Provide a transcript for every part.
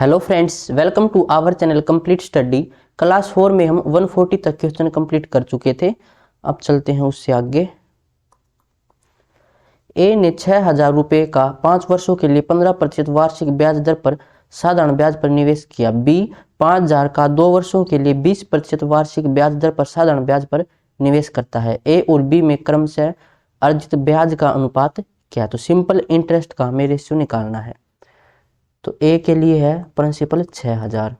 Hello friends, welcome to our channel complete study. Class 4 में हम 140 तक क्वेश्चन कंप्लीट कर चुके थे। अब चलते हैं उससे आगे। ए ने 6,000 रुपये का 5 वर्षों के लिए 15% वार्षिक ब्याज दर पर साधारण ब्याज पर निवेश किया। बी 5,000 का 2 वर्षों के लिए 20% वार्षिक ब्याज दर पर साधारण ब्याज पर निवेश करता है। ए और बी में क्रमशः अर्जित ब्याज का अनुपात क्या है? तो सिंपल इंटरेस्ट का हमें रेशियो निकालना है। तो ए के लिए है प्रिंसिपल 6,000,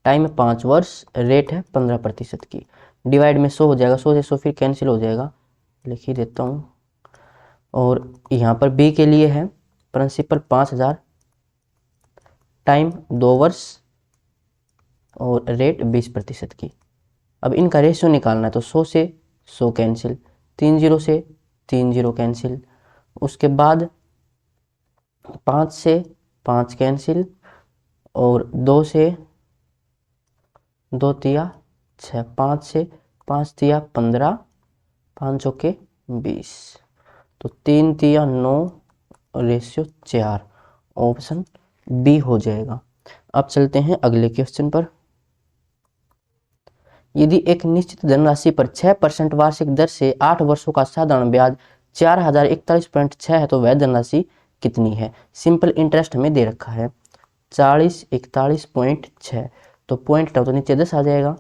टाइम 5 वर्ष, रेट है 15% की, डिवाइड में 100 हो जाएगा। 100 से 100 फिर कैंसिल हो जाएगा, लिख ही देता हूँ। और यहाँ पर बी के लिए है प्रिंसिपल 5,000, टाइम 2 वर्ष और रेट 20% की। अब इनका रेशियो निकालना है, तो 100 से 100 कैंसिल, 3 0 से 3 0 कैंसिल, उसके बाद 5 से 5 कैंसिल और 2 से 2 तिया 6, 5 से 5 तिया 15, 5 चौके 20, तो 3 तिया 9 रेशियो 4, ऑप्शन बी हो जाएगा। अब चलते हैं अगले क्वेश्चन पर। यदि एक निश्चित धनराशि पर 6% वार्षिक दर से 8 वर्षों का साधारण ब्याज 4,041.6 है, तो वह धनराशि कितनी है? सिंपल इंटरेस्ट हमें दे रखा है 4041.6, तो पॉइंट तो नीचे 10 आ जाएगा,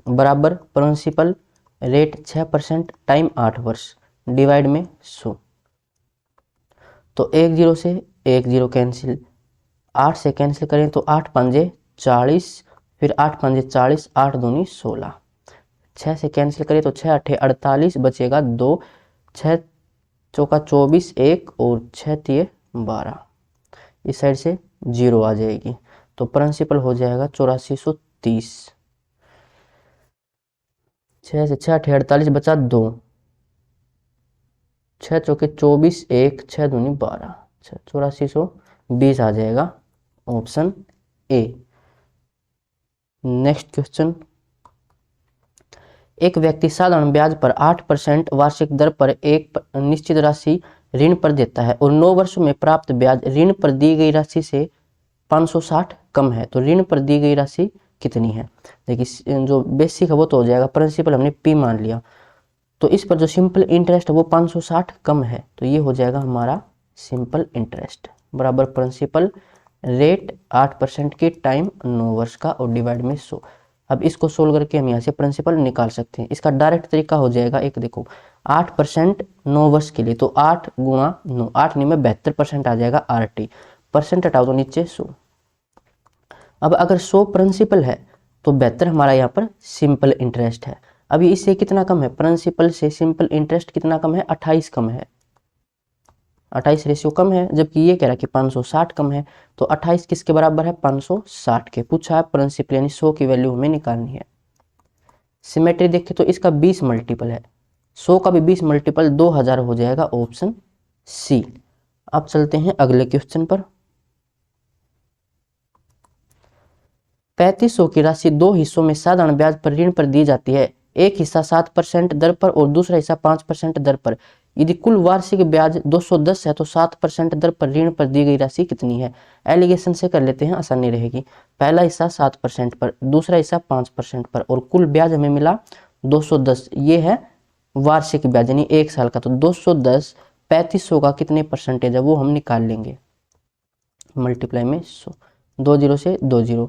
बराबर प्रिंसिपल रेट 6% टाइम 8 वर्ष, डिवाइड में 100, तो 1 0 से 1 0 कैंसिल, 8 से कैंसिल करें तो 8 पंजे 40, फिर 8 पंजे 40, 8 दूनी 16, 6 से कैंसिल करें तो 6 8 48, बचेगा 2, 6 चौका 24, 1 और 6 तिये 12, इस साइड से 0 आ जाएगी, तो प्रिंसिपल हो जाएगा 8430। 6 से 6 8 48 बचा 2, 6 चौके 24, 1 6 दूनी 12, 8420 आ जाएगा, ऑप्शन ए। Next question. एक व्यक्ति साधारण ब्याज पर 8% वार्षिक दर पर एक निश्चित राशि ऋण पर देता है और 9 वर्षों में प्राप्त ब्याज ऋण पर दी गई राशि से 560 कम है, तो ऋण पर दी गई राशि कितनी है? देखिए, जो बेसिक है वो तो हो जाएगा, प्रिंसिपल हमने पी मान लिया, तो इस पर जो सिंपल इंटरेस्ट है वो 560 कम है, तो ये हो जाएगा हमारा सिंपल इंटरेस्ट, बराबर प्रिंसिपल रेट 8% की टाइम 9 वर्ष का और डिवाइड में 100। अब इसको सोल्व करके हम यहाँ से प्रिंसिपल निकाल सकते हैं। इसका डायरेक्ट तरीका हो जाएगा एक, देखो 8% 9 वर्ष के लिए, तो 8 गुणा 9, 8 नहीं में 72% आ जाएगा RT, परसेंट हटाओ तो नीचे 100। अब अगर 100 प्रिंसिपल है तो 72 हमारा यहाँ पर सिंपल इंटरेस्ट है। अभी इससे कितना कम है? प्रिंसिपल से सिंपल इंटरेस्ट कितना कम है? 28 कम है, 28 रेशियो कम है, जबकि ये कह रहा है कि 560 कम है, तो 28 किसके बराबर है? 560 के। पूछा है प्रिंसिपल यानी 100 की वैल्यू हमें निकालनी है। सिमेट्री देखें तो इसका 20 मल्टीपल है, 100 का भी 20 मल्टीपल 2000 हो जाएगा, ऑप्शन सी। अब चलते हैं अगले क्वेश्चन पर। 3500 की राशि 2 हिस्सों में साधारण ब्याज पर ऋण पर दी जाती है। एक हिस्सा 7% दर पर और दूसरा हिस्सा 5% दर पर। यदि कुल वार्षिक ब्याज 210 है तो 7% दर पर ऋण पर दी गई राशि कितनी है? एलिगेशन से कर लेते हैं, आसानी रहेगी। पहला हिस्सा 7% पर, दूसरा हिस्सा 5% पर, और कुल ब्याज हमें मिला 210, ये है वार्षिक ब्याज यानी 1 साल का, तो 210 3500 का कितने परसेंटेज है वो हम निकाल लेंगे, मल्टीप्लाई में 100, 2 0 से 2 0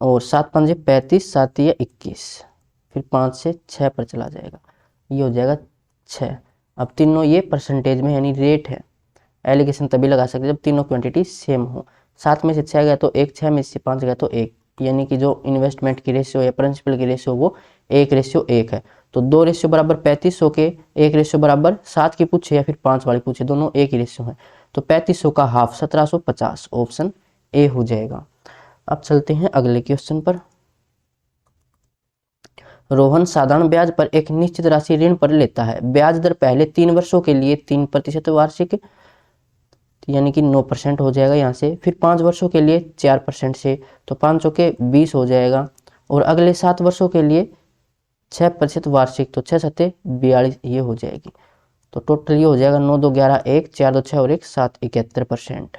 और 7 पंजे 35, 7 या 21, फिर 5 से 6 पर चला जाएगा, ये हो जाएगा 6। अब तीनों ये परसेंटेज में यानी रेट है, एलिगेशन तभी लगा सकते जब तीनों क्वांटिटी सेम हो। 7 में से 6 गया तो 1, 6 में से 5 गया तो 1, यानी कि जो इन्वेस्टमेंट की रेशियो या प्रिंसिपल की रेशियो वो 1:1 है। तो 2 रेशियो बराबर 3500 के 1 रेशियो बराबर 7 की पूछे या फिर 5 वाली पूछे, दोनों एक ही रेशियो है, तो 3500 का हाफ 1750, ऑप्शन ए हो जाएगा। अब चलते हैं अगले क्वेश्चन पर। रोहन साधारण ब्याज पर एक निश्चित राशि ऋण पर लेता है। ब्याज दर पहले 3 वर्षों के लिए 3% वार्षिक यानी कि 9% हो जाएगा यहाँ से, फिर 5 वर्षों के लिए 4% से, तो 5 के 20 हो जाएगा, और अगले 7 वर्षों के लिए 6% वार्षिक, तो 6 7 42 ये हो जाएगी, तो टोटल ये हो जाएगा 9 2 11 1 4 2 6 और 1 7 71%।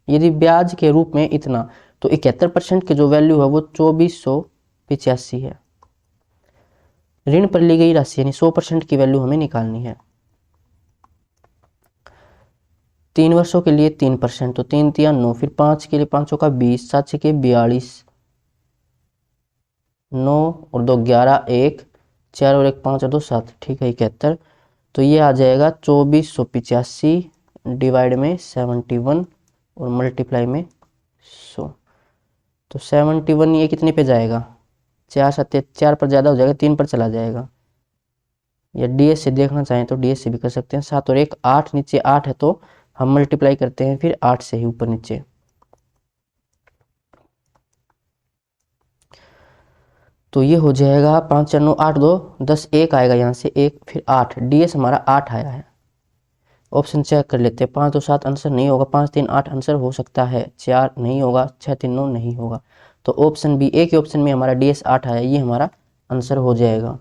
यदि ब्याज के रूप में इतना, तो 71% की जो वैल्यू है वो 2485 है। ऋण पर ली गई राशि यानी 100% की वैल्यू हमें निकालनी है। 3 वर्षों के लिए 3%, तो 3 तिया 9, फिर 5 के लिए 5 का 20, 7 के 42, 9 और 2 11, 1 4 और 1 5 और 2 7, ठीक है 71। तो ये आ जाएगा 2485 डिवाइड में 71 और मल्टीप्लाई में 100। तो 71 ये कितने पे जाएगा, 4 7 4 पर ज़्यादा हो जाएगा, 3 पर चला जाएगा। या डीएस से देखना चाहें तो डीएस से भी कर सकते हैं। 7 और 1 8, नीचे 8 है तो हम मल्टीप्लाई करते हैं फिर 8 से ही ऊपर नीचे। तो ये हो जाएगा 5 4 9 8 2 10, 1 आएगा यहाँ से 1, फिर 8, डीएस हमारा 8 आया है। ऑप्शन चेक कर लेते हैं। 5 2 7 आंसर नहीं होगा, 5 3 8 आंसर हो सकता है, 4 नहीं होगा, 6 3 9 नहीं होगा। तो ऑप्शन बी, एक ही ऑप्शन में हमारा डीएस 8 आया, ये हमारा आंसर हो जाएगा।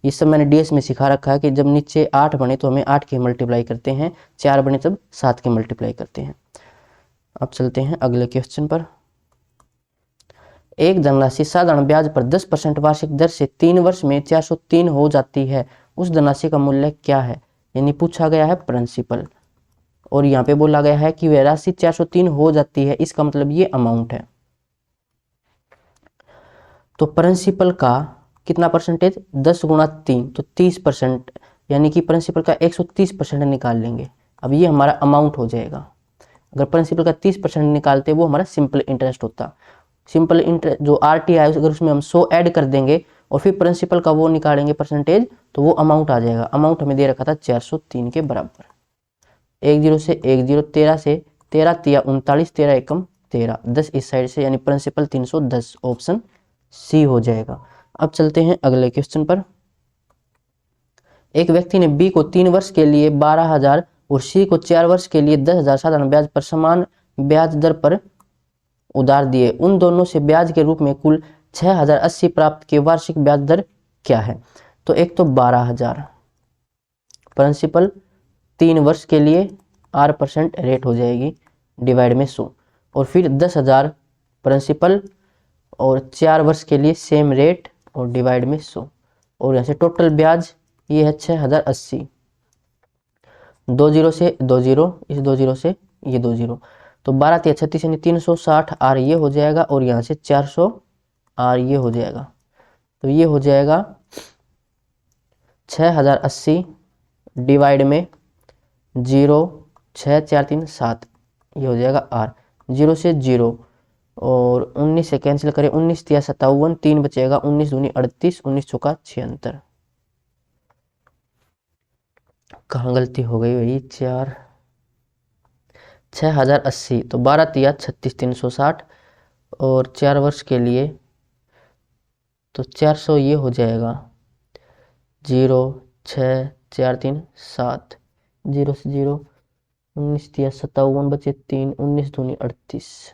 ये सब मैंने डीएस में सिखा रखा है कि जब नीचे 8 बने तो हमें 8 के मल्टीप्लाई करते हैं, 4 बने तब 7 के मल्टीप्लाई करते हैं। अब चलते हैं अगले क्वेश्चन पर। एक धनराशि साधारण ब्याज पर 10% वार्षिक दर से 3 वर्ष में 403 हो जाती है, उस धनराशि का मूल्य क्या है? यानी पूछा गया है प्रिंसिपल, और यहाँ पे बोला गया है कि वह राशि 403 हो जाती है, इसका मतलब ये अमाउंट है। तो प्रिंसिपल का कितना परसेंटेज, 10 गुणा 3, तो 30%, यानी कि प्रिंसिपल का 130% निकाल लेंगे। अब ये हमारा अमाउंट हो जाएगा। अगर प्रिंसिपल का 30% निकालते वो हमारा सिंपल इंटरेस्ट होता। सिंपल इंटरेस्ट जो आरटी है अगर उसमें हम 100 ऐड कर देंगे और फिर प्रिंसिपल का वो निकालेंगे परसेंटेज, तो वो अमाउंट आ जाएगा। अमाउंट हमें दे रखा था 403 के बराबर। 1 0 से 1 0, 13 से 13 तिया 39, 13 एकम 13, 10 इस साइड से, यानी प्रिंसिपल 310, ऑप्शन सी हो जाएगा। अब चलते हैं अगले क्वेश्चन पर। एक व्यक्ति ने बी को 3 वर्ष के लिए 12,000 और सी को 4 वर्ष के लिए 10,000 साधारण ब्याज पर समान ब्याज दर पर उधार दिए। उन दोनों से ब्याज के रूप में कुल 6,080 प्राप्त किए, वार्षिक ब्याज दर क्या है? तो एक तो 12,000 प्रिंसिपल 3 वर्ष के लिए R% रेट हो जाएगी डिवाइड में 100, और फिर 10,000 प्रिंसिपल और 4 वर्ष के लिए सेम रेट और डिवाइड में 100, और यहाँ से टोटल ब्याज ये है 6,080। 2 0 से 2 0, इस 2 0 से ये 2 0, तो 12 3 36 यानी 360 आर ये हो जाएगा, और यहाँ से 400 आर ये हो जाएगा। तो ये हो जाएगा 6,080 डिवाइड में 0, 6 4 3 7, ये हो जाएगा आर। 0 से 0 और 19 से कैंसिल करें, 19 तिया 57, 3 बचेगा, 19 दूनी 38, 19 चौका 76। कहाँ गलती हो गई भाई, 4 6,080, तो 12 तिया 36, 360, और 4 वर्ष के लिए तो 400 ये हो जाएगा 0 6 4 3 7, 0 से 0, 19 तिया 57 बचे 3, 19 दूनी 38,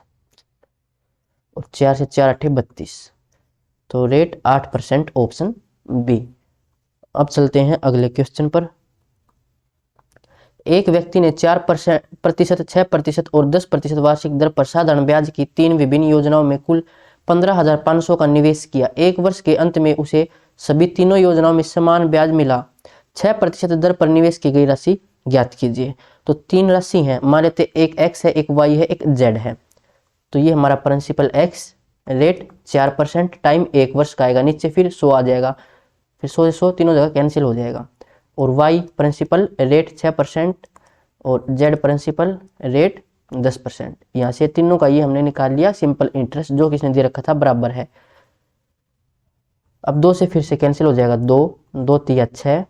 और 4 से 4 8 32, तो रेट 8%, ऑप्शन बी। अब चलते हैं अगले क्वेश्चन पर। एक व्यक्ति ने 4%, 6% और 10% वार्षिक दर पर साधारण ब्याज की 3 विभिन्न योजनाओं में कुल 15,500 का निवेश किया। एक वर्ष के अंत में उसे सभी तीनों योजनाओं में समान ब्याज मिला। 6% दर पर निवेश की गई राशि ज्ञात कीजिए। तो 3 राशि हैं, मान लेते एक x है, एक y है, एक z है। तो ये हमारा प्रिंसिपल x रेट 4% टाइम 1 वर्ष का आएगा, नीचे फिर 100 आ जाएगा, फिर 100 से 100 तीनों जगह कैंसिल हो जाएगा, और y प्रिंसिपल रेट 6% और z प्रिंसिपल रेट 10%। यहाँ से तीनों का ये हमने निकाल लिया सिंपल इंटरेस्ट, जो किसने दे रखा था बराबर है। अब 2 से फिर से कैंसिल हो जाएगा, 2 2 तिया 6,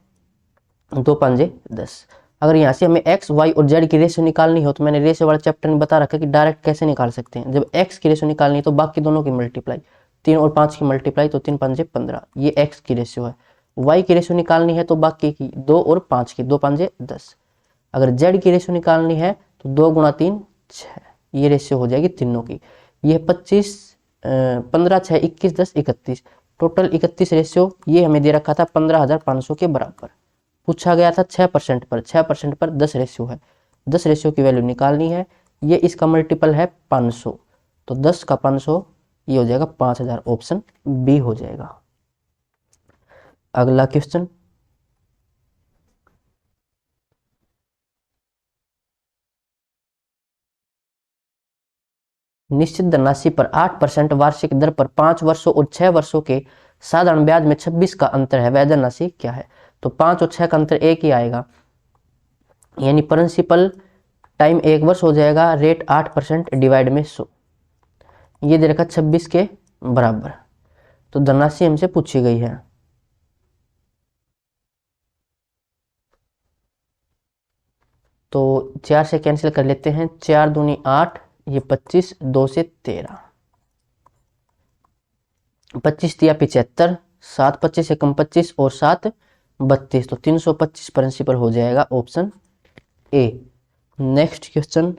2 5 10। अगर यहाँ से हमें x y और z की रेशियो निकालनी हो तो मैंने रेशियो वाला चैप्टर में बता रखा कि डायरेक्ट कैसे निकाल सकते हैं। जब x की रेशियो निकालनी है तो बाकी दोनों की मल्टीप्लाई, 3 और 5 की मल्टीप्लाई, तो 3 5 15, ये x की रेशियो है। y की रेशियो निकालनी है तो बाकी की 2 और 5 की, 2 5 10। अगर z की रेशियो निकालनी है तो 2 गुणा 3 6, ये रेशियो हो जाएगी तीनों की। ये 25 15 6 21 10 31, टोटल 31 रेशियो ये हमें दे रखा था 15,500 के बराबर। पूछा गया था 6% पर, 6% पर 10 रेशियो है, 10 रेशियो की वैल्यू निकालनी है। ये इसका मल्टीपल है 500, तो 10 का 500 ये हो जाएगा 5000, ऑप्शन बी हो जाएगा। अगला क्वेश्चन, निश्चित धनराशि पर 8% वार्षिक दर पर 5 वर्षों और 6 वर्षों के साधारण ब्याज में 26 का अंतर है, वह धनराशि क्या है? तो 5 और 6 का अंतर एक ही आएगा, यानी प्रिंसिपल टाइम 1 वर्ष हो जाएगा, रेट 8% डिवाइड में 100, ये दे रखा 26 के बराबर। तो धनराशि हमसे पूछी गई है, तो 4 से कैंसिल कर लेते हैं, 4 दूनी 8, ये 25, 2 से 13, 25 दिया 75, 7 25 से कम 25 और 7 32, तो 325 प्रिंसिपल हो जाएगा, ऑप्शन ए। नेक्स्ट क्वेश्चन,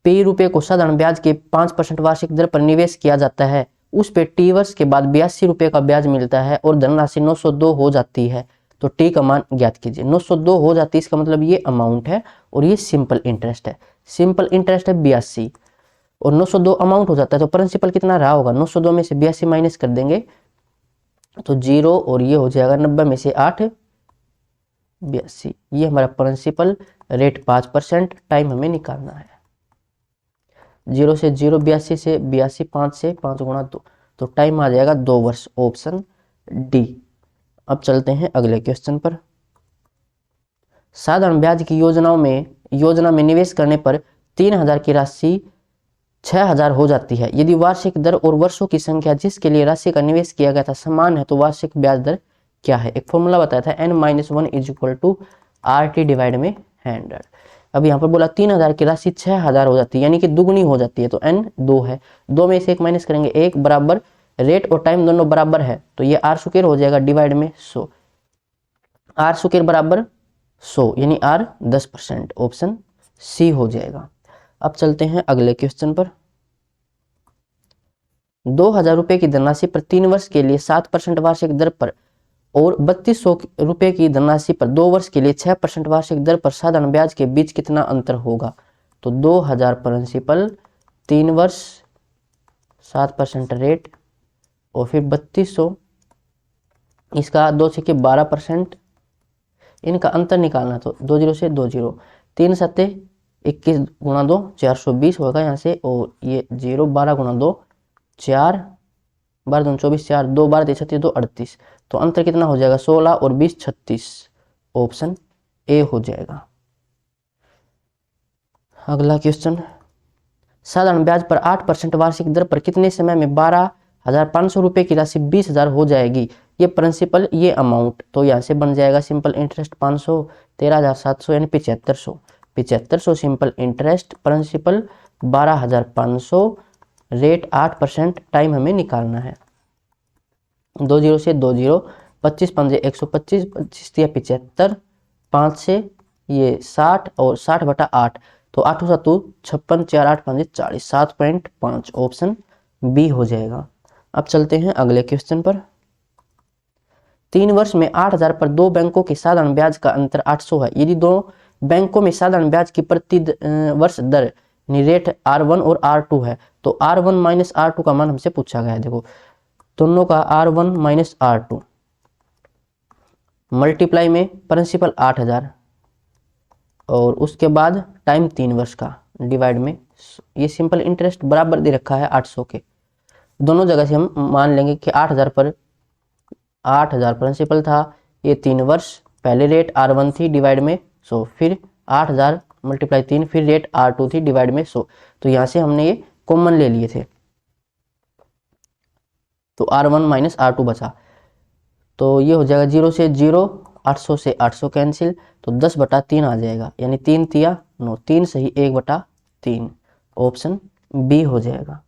पे रुपए को साधारण ब्याज के 5% वार्षिक दर पर निवेश किया जाता है, उस पे टी वर्ष के बाद 82 रुपए का ब्याज मिलता है और धनराशि 902 हो जाती है, तो टी का मान ज्ञात कीजिए। 902 हो जाती है, इसका मतलब ये अमाउंट है और ये सिंपल इंटरेस्ट है। सिंपल इंटरेस्ट है 82 और 902 अमाउंट हो जाता है, तो प्रिंसिपल कितना रहा होगा? 902 में से 82 माइनस कर देंगे तो 0, और ये हो जाएगा 90 में से 8 82, ये हमारा प्रिंसिपल, रेट 5%, टाइम हमें निकालना है। 0 से 0 82 से 82, 5 से 5 गुणा 2, तो टाइम आ जाएगा 2 वर्ष, ऑप्शन डी। अब चलते हैं अगले क्वेश्चन पर। साधारण ब्याज की योजना में निवेश करने पर 3000 की राशि 6000 हो जाती है, यदि वार्षिक दर और वर्षों की संख्या जिसके लिए राशि का निवेश किया गया था समान है, तो वार्षिक ब्याज दर क्या है? एक फॉर्मूला बताया था, n-1 = RT डिवाइड में 100। अब यहाँ पर बोला 3000 की राशि 6000 हो जाती है, यानी कि दुगनी हो जाती है, तो n 2 है, 2 में से 1 माइनस करेंगे, 1 बराबर, रेट और टाइम दोनों बराबर है, तो ये r स्क्वायर हो जाएगा डिवाइड में 100, r स्क्वायर बराबर 100, यानी r 10%, ऑप्शन सी हो जाएगा। अब चलते हैं अगले क्वेश्चन पर। 2000 रुपए की धनराशि पर 3 वर्ष के लिए 7% वार्षिक दर पर और 3200 रुपए की धनराशि पर 2 वर्ष के लिए 6% वार्षिक दर पर साधारण ब्याज के बीच कितना अंतर होगा? तो 2000 प्रिंसिपल, 3 वर्ष, 7% रेट और फिर 3200, इसका 2 से 12%, इनका अंतर निकालना, तो 20 से 20, 3 सत्ते 21 गुणा 2 420 होगा यहाँ से, और ये 0 12 गुणा 2 4, 12 दूनी 24, 4 2 12 23 36 2 38, तो अंतर कितना हो जाएगा? 16 और 20 36, ऑप्शन ए हो जाएगा। अगला क्वेश्चन, साधारण ब्याज पर 8% वार्षिक दर पर कितने समय में 12,500 रुपए की राशि 20,000 हो जाएगी? ये प्रिंसिपल, ये अमाउंट, तो यहाँ से बन जाएगा सिंपल इंटरेस्ट 500, 13,700 यानी 7500, 7500 simple interest, principal 12,500, rate 8%, time हमें निकालना है। 20 से 20, 25 पंजे 125, 25 दिया 75, 5 से ये 60 और 60/8, तो 8 7 56, 4 8 5 40, 7.5, ऑप्शन बी हो जाएगा। अब चलते हैं अगले क्वेश्चन पर। 3 वर्ष में 8000 पर 2 बैंकों के साधारण ब्याज का अंतर 800 है, यदि 2 बैंकों में साधारण ब्याज की प्रति वर्ष दर रेट R1 और R2 है, तो R1 माइनस R2 का मान हमसे पूछा गया है। देखो दोनों का R1 माइनस R2 मल्टीप्लाई में प्रिंसिपल 8000 और उसके बाद टाइम 3 वर्ष का डिवाइड में, ये सिंपल इंटरेस्ट बराबर दे रखा है 800 के, दोनों जगह से हम मान लेंगे कि 8000 पर 8000 प्रिंसिपल था, ये 3 वर्ष, पहले रेट R1 थी डिवाइड में 100, फिर 8000 मल्टीप्लाई 3, फिर रेट R2 थी डिवाइड में 100, तो यहाँ से हमने ये कॉमन ले लिए थे, तो R1 माइनस R2 बचा, तो ये हो जाएगा 0 से 0, 800 से 800 कैंसिल, तो 10/3 आ जाएगा, यानी 3 तिया 9, 3 सही 1/3, ऑप्शन बी हो जाएगा।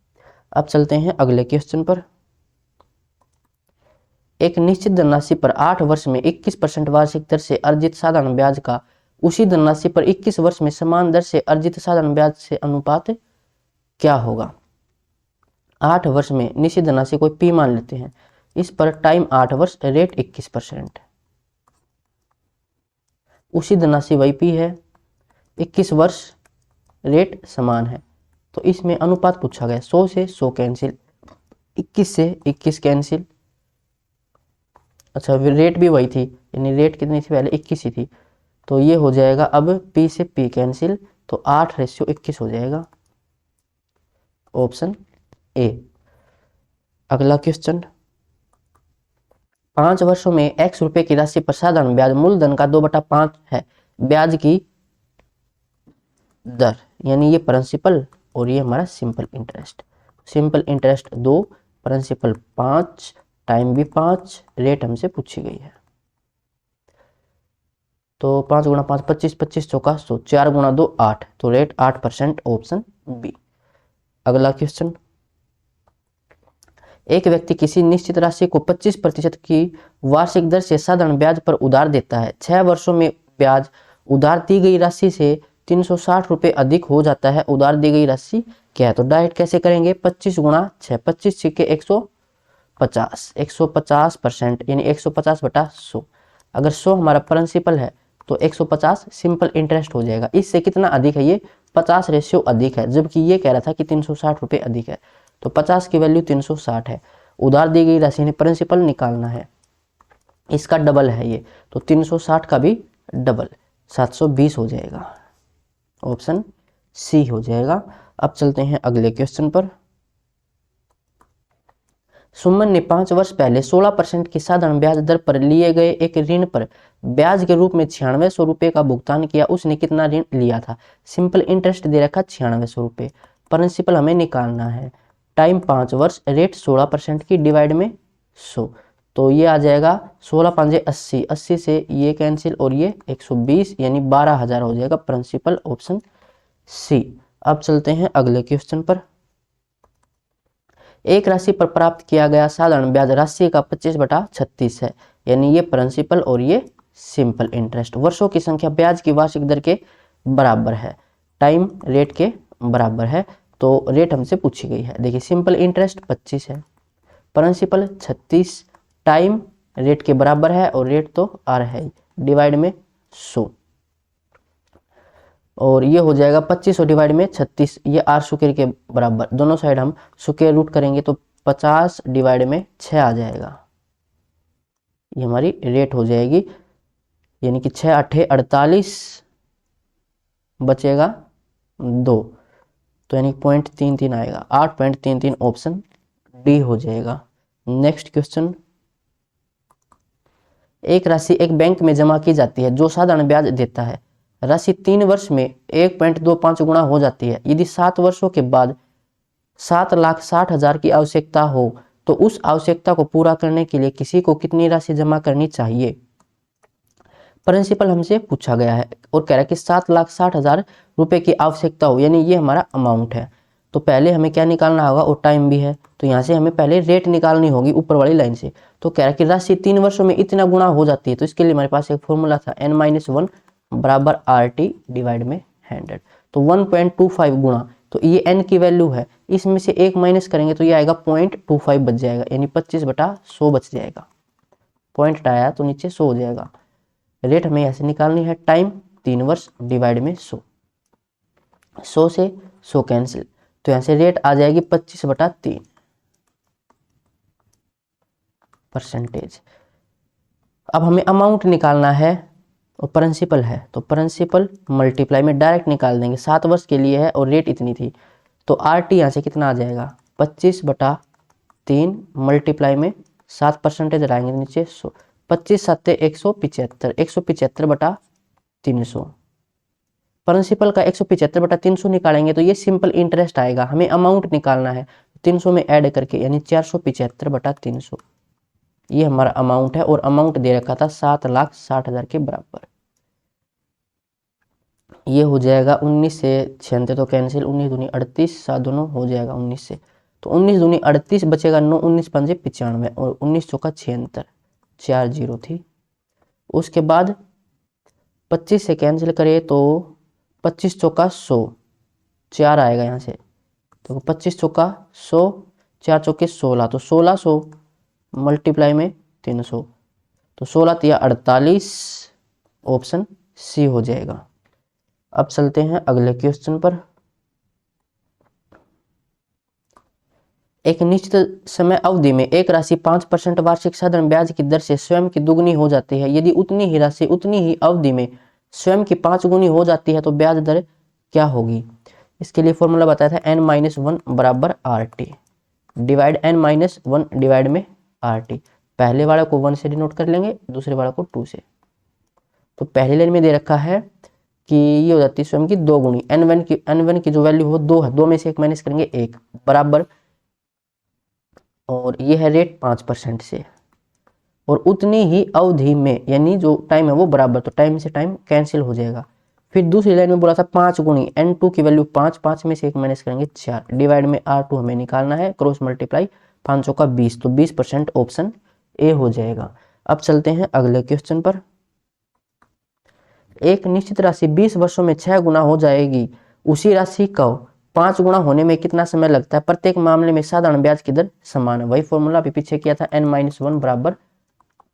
अब चलते हैं अगले क्वेश्चन पर। एक निश्चित धनराशि पर 8 वर्ष में 21% वार्षिक दर से अर्जित साधारण ब्याज का उसी धनराशि पर 21 वर्ष में समान दर से अर्जित साधारण ब्याज से अनुपात क्या होगा? 8 वर्ष में निश्चित धनराशि कोई पी मान लेते हैं, इस पर टाइम 8 वर्ष, रेट 21%, उसी धनराशि वही पी है, 21 वर्ष रेट समान है। तो इसमें अनुपात पूछा गया, 100 से 100 कैंसिल, 21 से 21 कैंसिल। अच्छा रेट भी वही थी, यानी रेट कितनी थी पहले 21 ही थी, तो ये हो जाएगा अब P से P कैंसिल, तो 8:21 हो जाएगा, ऑप्शन ए। अगला क्वेश्चन, 5 वर्षों में x रुपए की राशि पर साधारण ब्याज मूलधन का 2/5 है, ब्याज की दर, यानी ये प्रिंसिपल और ये हमारा simple interest. Simple interest 2, principal 5, time भी 5, रेट हमसे पूछी गई है। तो 5 गुणा 5 25, 25 चौका 100, 4 गुणा 2 8, तो रेट 8%, ऑप्शन बी। अगला क्वेश्चन, एक व्यक्ति किसी निश्चित राशि को 25% की वार्षिक दर से साधारण ब्याज पर उधार देता है। 6 वर्षों में ब्याज उधार दी गई राशि से 360 रुपये अधिक हो जाता है। उधार दी गई राशि क्या है? तो डायरेक्ट कैसे करेंगे, 25 गुणा 6, 25 छिके 150, 150% यानी 150/100। अगर 100 हमारा प्रिंसिपल है तो 150 सिंपल इंटरेस्ट हो जाएगा। इससे कितना अधिक है, ये 50 रेशियो अधिक है, जबकि ये कह रहा था कि 360 रुपये अधिक है। तो 50 की वैल्यू 360 है। उधार दी गई राशि ने प्रिंसिपल निकालना है, इसका डबल है ये, तो 360 का भी डबल 720 हो जाएगा, ऑप्शन सी हो जाएगा। अब चलते हैं अगले क्वेश्चन पर। सुमन ने 5 वर्ष पहले 16% की साधारण ब्याज दर पर लिए गए एक ऋण पर ब्याज के रूप में 9600 रुपये का भुगतान किया। उसने कितना ऋण लिया था? सिंपल इंटरेस्ट दे रखा 9600 रुपये, प्रिंसिपल हमें निकालना है, टाइम 5 वर्ष, रेट 16% की, डिवाइड में 100, तो ये आ जाएगा 16 5 80, 80 से ये कैंसिल और ये 120, यानी 12,000 हो जाएगा, प्रिंसिपल, ऑप्शन सी। अब चलते हैं अगले क्वेश्चन पर। एक राशि पर प्राप्त किया गया साधारण ब्याज राशि का 25/36 है, यानी ये प्रिंसिपल और ये सिंपल इंटरेस्ट। वर्षों की संख्या ब्याज की वार्षिक दर के बराबर है, टाइम रेट के बराबर है, तो रेट हमसे पूछी गई है। देखिए सिंपल इंटरेस्ट 25 है, प्रिंसिपल 36, टाइम रेट के बराबर है और रेट तो आर है, डिवाइड में 100, और ये हो जाएगा 2500 डिवाइड में 36, ये आर स्क्वायर के बराबर, दोनों साइड हम स्क्वायर रूट करेंगे तो 50 डिवाइड में 6 आ जाएगा, ये हमारी रेट हो जाएगी, यानी कि 6 8 48, बचेगा 2, तो यानी 0.33 आएगा, 8.33, ऑप्शन डी हो जाएगा। नेक्स्ट क्वेश्चन, एक राशि एक बैंक में जमा की जाती है जो साधारण ब्याज देता है। राशि 3 वर्ष में 1.25 गुना हो जाती है। यदि 7 वर्षों के बाद 7,60,000 की आवश्यकता हो तो उस आवश्यकता को पूरा करने के लिए किसी को कितनी राशि जमा करनी चाहिए? प्रिंसिपल हमसे पूछा गया है और कह रहा है कि 7,60,000 रुपए की आवश्यकता हो, यानी ये हमारा अमाउंट है। तो पहले हमें क्या निकालना होगा, और टाइम भी है, तो यहाँ से हमें पहले रेट निकालनी होगी ऊपर वाली लाइन से। तो कह रहा है कि राशि 3 वर्षों में इतना गुना हो जाती है, तो इसके लिए हमारे पास एक फॉर्मूला था, n-1 बराबर RT डिवाइड में 100, तो 1.25 गुना, तो ये n की वैल्यू है, इसमें से एक माइनस करेंगे तो ये आएगा 0.25 बच जाएगा, यानी 25/100 बच जाएगा, पॉइंट हटाया तो नीचे 100 हो जाएगा। रेट हमें ऐसे निकालनी है, टाइम 3 वर्ष डिवाइड में 100, 100 से 100 कैंसिल, तो यहाँ से रेट आ जाएगी 25/3 परसेंटेज। अब हमें अमाउंट निकालना है और प्रिंसिपल है, तो प्रिंसिपल मल्टीप्लाई में डायरेक्ट निकाल देंगे, 7 वर्ष के लिए है और रेट इतनी थी, तो RT यहाँ से कितना आ जाएगा 25/3 मल्टीप्लाई में 7% लगाएंगे नीचे 100, 25 7 175, 175/300, प्रिंसिपल का 175/300 निकालेंगे तो ये सिंपल इंटरेस्ट आएगा। हमें अमाउंट निकालना है 300 में ऐड करके, यानी 475/300, ये हमारा अमाउंट है, और अमाउंट दे रखा था 7,60,000 के बराबर। ये हो जाएगा 19 से 96 तो कैंसिल, 19 दूनी 38, 7 दोनों हो जाएगा 19 से, तो 19 दूनी 38 बचेगा 9, 19 पंजे 95 और 19 चौका 76, 4 0 थी। उसके बाद 25 से कैंसिल करें तो 25 चौका 100, 4 आएगा यहाँ से, तो 25 चौका 100, 4 चौके 16, तो 1600 मल्टीप्लाई में 300, तो 16 3 48, ऑप्शन सी हो जाएगा। अब चलते हैं अगले क्वेश्चन पर। एक निश्चित समय अवधि में एक राशि 5% वार्षिक साधारण ब्याज की दर से स्वयं की दुगुनी हो जाती है। यदि उतनी ही राशि उतनी ही अवधि में स्वयं की 5 गुनी हो जाती है तो ब्याज दर क्या होगी? इसके लिए फॉर्मूला बताया था n-1 बराबर RT डिवाइड n-1 डिवाइड में RT। पहले वाले को 1 से डिनोट कर लेंगे, दूसरे वाले को 2 से। तो पहली लाइन में दे रखा है कि ये हो जाती है स्वयं की 2 गुनी। n1 की जो वैल्यू हो 2 है, 2 में से 1 माइनस करेंगे 1 बराबर, और ये है रेट 5% से, और उतनी ही अवधि में यानी जो टाइम है वो बराबर, तो टाइम से टाइम कैंसिल हो जाएगा। फिर दूसरी लाइन में बोला था 5 गुनी n2 की वैल्यू 5, 5 में से 1 माइनस करेंगे 4 डिवाइड में R2 हमें निकालना है, क्रॉस मल्टीप्लाई 5 का 20, तो 20% ऑप्शन ए हो जाएगा। अब चलते हैं अगले क्वेश्चन पर। एक निश्चित राशि 20 वर्षों में 6 गुना हो जाएगी। उसी राशि को 5 गुना होने में कितना समय लगता है? प्रत्येक मामले में साधारण ब्याज की दर समान है। वही फॉर्मूला अभी पीछे किया था, n-1 बराबर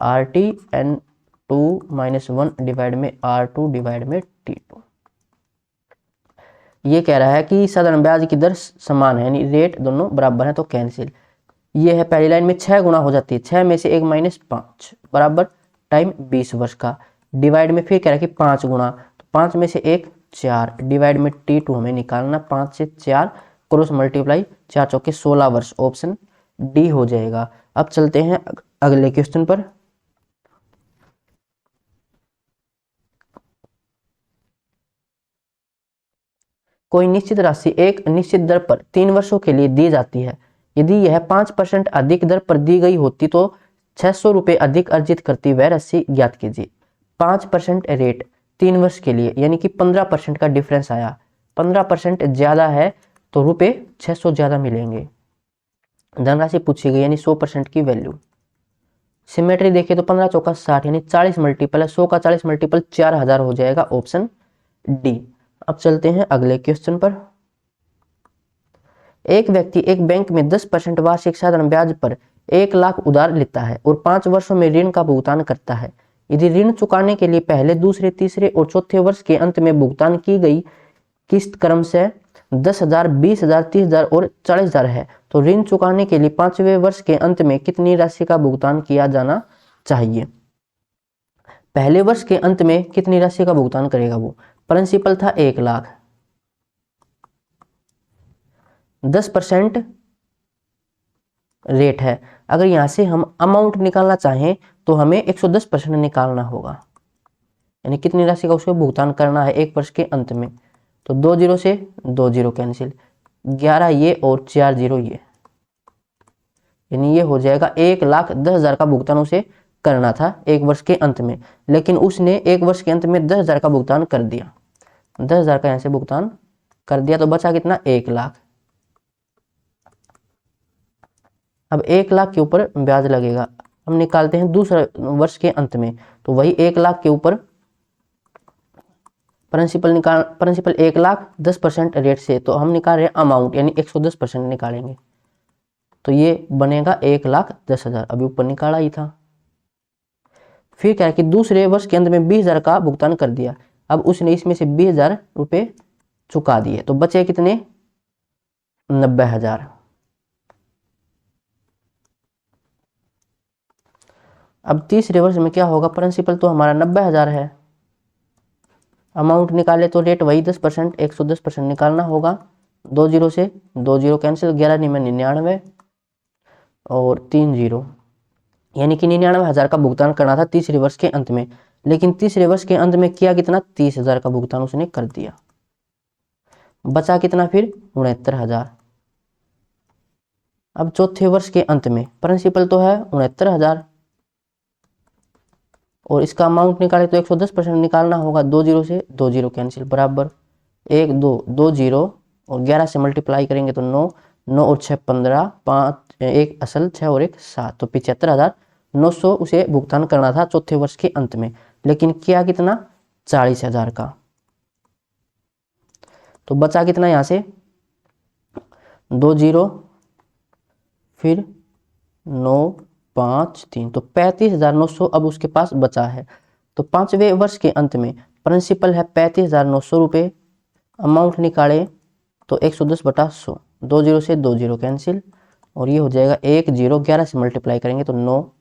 RT n2-1 डिवाइड में R2 डिवाइड में T2। ये कह रहा है कि साधारण ब्याज की दर समान है, यानी रेट दोनों बराबर है, तो कैंसिल। ये है पहली लाइन में 6 गुना हो जाती है, 6 में से 1 माइनस 5 बराबर टाइम 20 वर्ष का, डिवाइड में फिर कह रहा है कि 5 गुना, तो 5 में से 1 4 डिवाइड में T2 हमें निकालना, 5 से 4 क्रॉस मल्टीप्लाई 4 चौके 16 वर्ष, ऑप्शन डी हो जाएगा। अब चलते हैं अगले क्वेश्चन पर। कोई निश्चित राशि एक निश्चित दर पर 3 वर्षों के लिए दी जाती है। यदि यह 5% अधिक दर पर दी गई होती तो 600 रुपये अधिक अर्जित करती, वह राशि ज्ञात कीजिए। 5% रेट 3 वर्ष के लिए, यानी कि 15% का डिफरेंस आया। 15% ज्यादा है तो रुपये 600 ज्यादा मिलेंगे। धनराशि पूछी गई यानी 100% की वैल्यू। सिमेट्री देखिए तो 15 चौका 60 यानी 40 मल्टीपल है, 100 का 40 मल्टीपल 4000 हो जाएगा, ऑप्शन डी। अब चलते हैं अगले क्वेश्चन पर। एक व्यक्ति एक बैंक में 10% वार्षिक साधारण ब्याज पर 1 लाख उधार लेता है और 5 वर्षों में ऋण का भुगतान करता है। यदि ऋण चुकाने के लिए पहले, दूसरे, तीसरे और चौथे वर्ष के अंत में भुगतान की गई किस्त क्रमशः 10,000, 20,000, 30,000 और 40,000 है, तो ऋण चुकाने के लिए 5वें वर्ष के अंत में कितनी राशि का भुगतान किया जाना चाहिए? पहले वर्ष के अंत में कितनी राशि का भुगतान करेगा वो? प्रिंसिपल था 1 लाख, 10% रेट है। अगर यहां से हम अमाउंट निकालना चाहें तो हमें 110% निकालना होगा, यानी कितनी राशि का उसको भुगतान करना है एक वर्ष के अंत में। तो 2 जीरो से 2 जीरो कैंसिल, 11 ये और 4 जीरो ये, यानी ये हो जाएगा 1,10,000 का भुगतान उसे करना था एक वर्ष के अंत में, लेकिन उसने एक वर्ष के अंत में 10,000 का भुगतान कर दिया। 10,000 का यहाँ से भुगतान कर दिया तो बचा कितना? 1 लाख। अब 1 लाख के ऊपर ब्याज लगेगा, हम निकालते हैं दूसरे वर्ष के अंत में, तो वही 1 लाख के ऊपर प्रिंसिपल 1 लाख 10% रेट से, तो हम निकाल रहे हैं अमाउंट यानी 110% निकालेंगे, तो ये बनेगा 1,10,000, अभी ऊपर निकाला ही था। फिर क्या है कि दूसरे वर्ष के अंत में 20,000 का भुगतान कर दिया, अब उसने इसमें से 20,000 रुपये चुका दिए, तो बचे कितने? 90,000। अब तीसरे वर्ष में क्या होगा? प्रिंसिपल तो हमारा 90,000 है, अमाउंट निकाले तो रेट वही 10%, 110% निकालना होगा। 2 जीरो से 2 जीरो कैंसिल, 11 में 99 और 3 जीरो, यानी कि 99,000 का भुगतान करना था तीसरे वर्ष के अंत में, लेकिन तीसरे वर्ष के अंत में किया कितना? 30,000 का भुगतान उसने कर दिया, बचा कितना फिर? 69,000। अब चौथे वर्ष के अंत में प्रिंसिपल तो है 69,000 और इसका अमाउंट निकाले तो 110% निकालना होगा। 2 जीरो से 2 जीरो कैंसिल, बराबर 1 2 2 जीरो और 11 से मल्टीप्लाई करेंगे तो 9 9 और 6 15, 5 1 असल 6 और 1 7, तो 75,900 उसे भुगतान करना था चौथे वर्ष के अंत में, लेकिन किया कितना? 40,000 का। तो बचा कितना यहाँ से? 2 जीरो फिर 9 5 3, तो 35,900 अब उसके पास बचा है। तो 5वें वर्ष के अंत में प्रिंसिपल है 35,900 रुपये, अमाउंट निकाले तो 110/100, 2 जीरो से 2 जीरो कैंसिल, और ये हो जाएगा 1 0, 11 से मल्टीप्लाई करेंगे तो 9,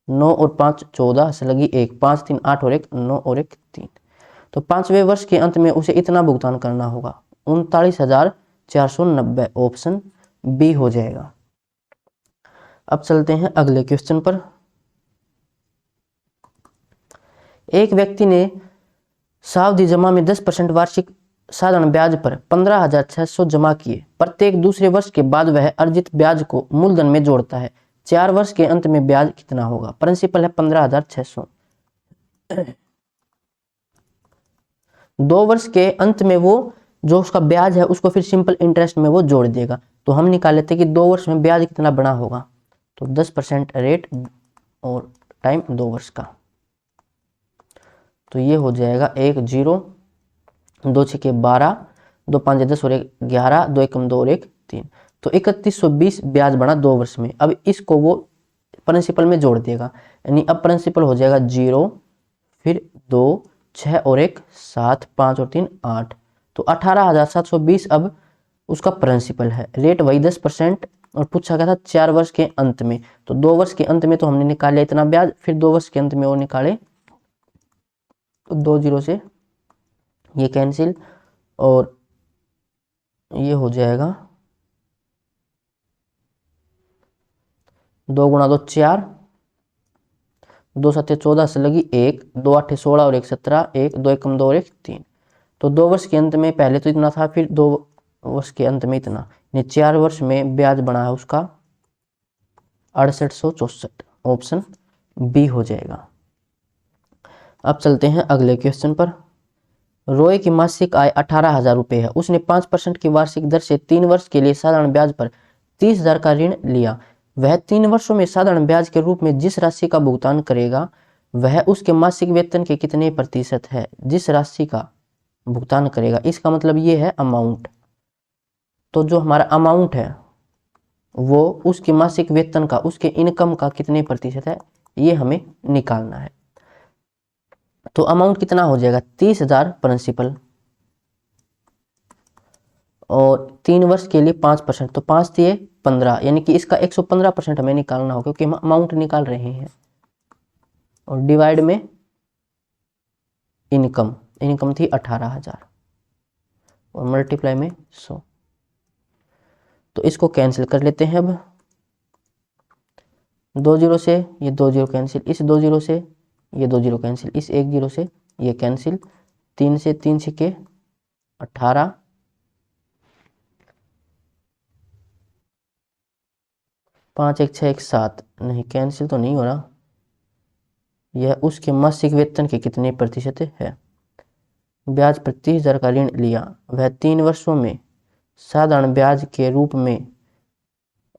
9 और 5 14 से लगी 1, 5 3 8 और 1 9 और 1 3। तो 5वें वर्ष के अंत में उसे इतना भुगतान करना होगा, 39,490, ऑप्शन बी हो जाएगा। अब चलते हैं अगले क्वेश्चन पर। एक व्यक्ति ने सावधि जमा में 10% वार्षिक साधारण ब्याज पर 15,600 जमा किए। प्रत्येक दूसरे वर्ष के बाद वह अर्जित ब्याज को मूलधन में जोड़ता है। 4 वर्ष के अंत में ब्याज कितना होगा? प्रिंसिपल है 15,600। 2 वर्ष के अंत में वो जो उसका ब्याज है उसको फिर सिंपल इंटरेस्ट में वो जोड़ देगा। तो हम निकाल लेते हैं कि 2 वर्ष में ब्याज कितना बना होगा, तो 10% रेट और टाइम 2 वर्ष का, तो ये हो जाएगा 1 0, 2 6 12, 2 5 10 और 1 11, 2 1 2 और 1 3, तो 3120 ब्याज बना 2 वर्ष में। अब इसको वो प्रिंसिपल में जोड़ देगा, यानी अब प्रिंसिपल हो जाएगा 0, फिर 2 6 और 1 7, 5 और 3 8, तो 18,720 अब उसका प्रिंसिपल है। रेट वही 10%, और पूछा गया था 4 वर्ष के अंत में, तो 2 वर्ष के अंत में तो हमने निकाल लिया इतना ब्याज, फिर 2 वर्ष के अंत में वो निकाले तो 2 जीरो से ये कैंसिल, और ये हो जाएगा 2 गुणा 2 4, 2 7 14 से लगी 1, 2 8 16 और 1 17, 1 2 1 2 और 1 3, तो 2 वर्ष के अंत में पहले तो इतना था, फिर 2 वर्ष के अंत में इतना, यानी 4 वर्ष में ब्याज बना है उसका 6864, ऑप्शन बी हो जाएगा। अब चलते हैं अगले क्वेश्चन पर। रॉय की मासिक आय 18,000 रुपये है। उसने 5% की वार्षिक दर से 3 वर्ष के लिए साधारण ब्याज पर 30,000 का ऋण लिया। वह 3 वर्षों में साधारण ब्याज के रूप में जिस राशि का भुगतान करेगा वह उसके मासिक वेतन के कितने प्रतिशत है? जिस राशि का भुगतान करेगा, इसका मतलब ये है अमाउंट। तो जो हमारा अमाउंट है वो उसके मासिक वेतन का, उसके इनकम का कितने प्रतिशत है, ये हमें निकालना है। तो अमाउंट कितना हो जाएगा? 30,000 प्रिंसिपल, और 3 वर्ष के लिए 5%, तो 5 दिए 15, यानी कि इसका 115% हमें निकालना होगा, क्योंकि हम अमाउंट निकाल रहे हैं। और डिवाइड में इनकम, इनकम थी 18,000, और मल्टीप्लाई में 100, तो इसको कैंसिल कर लेते हैं। अब 2 जीरो से ये 2 जीरो कैंसिल, इस 2 जीरो से ये 2 जीरो कैंसिल, इस 1 जीरो से ये कैंसिल, 3 से 3 छिके 18, 5 1 6 1 7, नहीं कैंसिल तो नहीं हो रहा। यह उसके मासिक वेतन के कितने प्रतिशत है? ब्याज पर 30,000 का ऋण लिया, वह 3 वर्षों में साधारण ब्याज के रूप में,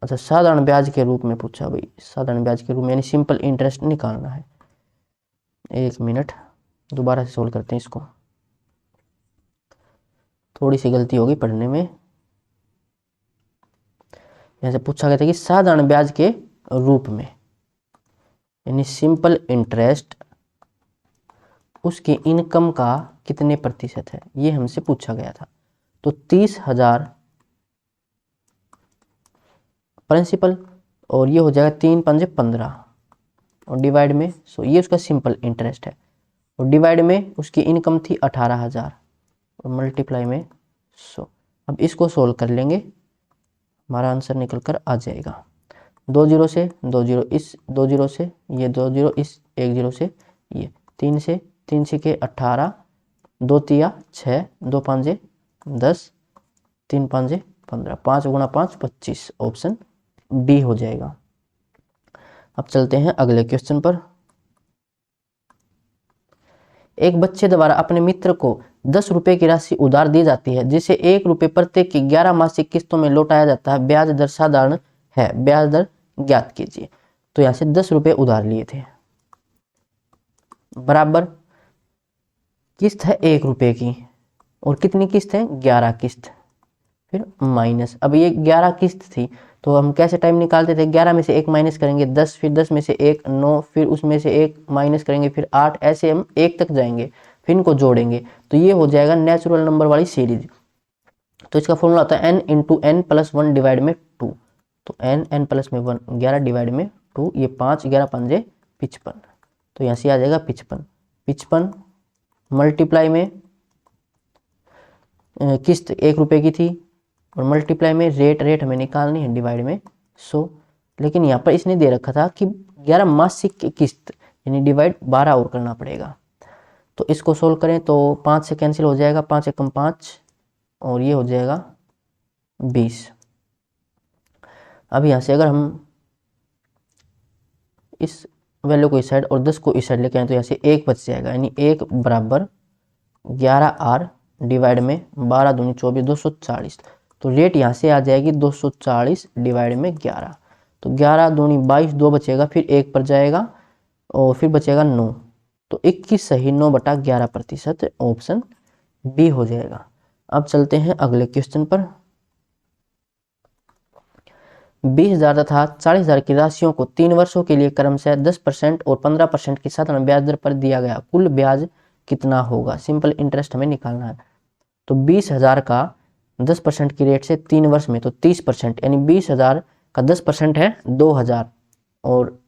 अच्छा साधारण ब्याज के रूप में पूछा भाई, साधारण ब्याज के रूप में यानी सिंपल इंटरेस्ट निकालना है। 1 मिनट दोबारा से सोल्व करते हैं इसको, थोड़ी सी गलती होगी पढ़ने में। यहाँ से पूछा गया था कि साधारण ब्याज के रूप में यानी सिंपल इंटरेस्ट उसके इनकम का कितने प्रतिशत है, ये हमसे पूछा गया था। तो 30,000 प्रिंसिपल, और ये हो जाएगा 3 5 15, और डिवाइड में 100, ये उसका सिंपल इंटरेस्ट है, और डिवाइड में उसकी इनकम थी 18,000, और मल्टीप्लाई में 100। अब इसको सोल्व कर लेंगे, हमारा आंसर निकल कर आ जाएगा। 2 जीरो से 2 जीरो, इस 2 जीरो से ये 2 जीरो, इस 1 जीरो से ये 3 से 3 छिके 18, 2 तिया 6, 2 5 10, 3 5 15, 5 गुणा 5 25, ऑप्शन डी हो जाएगा। अब चलते हैं अगले क्वेश्चन पर। एक बच्चे द्वारा अपने मित्र को 10 रुपए की राशि उधार दी जाती है, जिसे 1 रुपये प्रत्येक की 11 मासिक किस्तों में लौटाया जाता है। ब्याज दर साधारण है, ब्याज दर ज्ञात कीजिए। तो यहां से 10 रुपए उधार लिए थे, बराबर किस्त है 1 रुपये की, और कितनी किस्त है? 11 किस्त, फिर माइनस। अब ये 11 किस्त थी, तो हम कैसे टाइम निकालते थे? 11 में से 1 माइनस करेंगे 10, फिर 10 में से 1 9, फिर उसमें से 1 माइनस करेंगे फिर 8, ऐसे हम 1 तक जाएंगे। फिर इनको जोड़ेंगे तो ये हो जाएगा नेचुरल नंबर वाली सीरीज। तो इसका फॉर्मूला होता है n into n plus one divide में 2। तो n प्लस में 1 11 डिवाइड में 2, ये 5 11 पंजे 55। तो यहाँ से आ जाएगा 55। 55 मल्टीप्लाई में किस्त 1 रुपये की थी और मल्टीप्लाई में रेट हमें निकालनी है डिवाइड में 100। लेकिन यहाँ पर इसने दे रखा था कि 11 मासिक की किस्त यानी डिवाइड 12 और करना पड़ेगा। तो इसको सोल्व करें तो 5 से कैंसिल हो जाएगा, 5 एकम 5 और ये हो जाएगा 20। अब यहाँ से अगर हम इस वैल्यू को इस साइड और 10 को इस साइड लेके आए तो यहाँ से 1 बच जाएगा, यानी 1 बराबर 11R डिवाइड में 12 दूनी 24 240। तो रेट यहाँ से आ जाएगी 240 डिवाइड में 11। तो 11 दूनी 22, 2 बचेगा, फिर 1 पर जाएगा और फिर बचेगा 9। तो 21 सही 9/11%, ऑप्शन बी हो जाएगा। अब चलते हैं अगले क्वेश्चन पर। 20,000 तथा 40,000 की राशियों को 3 वर्षों के लिए क्रमशः 10% और 15% की साधारण ब्याज दर पर दिया गया, कुल ब्याज कितना होगा? सिंपल इंटरेस्ट हमें निकालना है। तो 20,000 का 10% की रेट से 3 वर्ष में तो 30%, यानी 20,000 का 10% है 2,000 और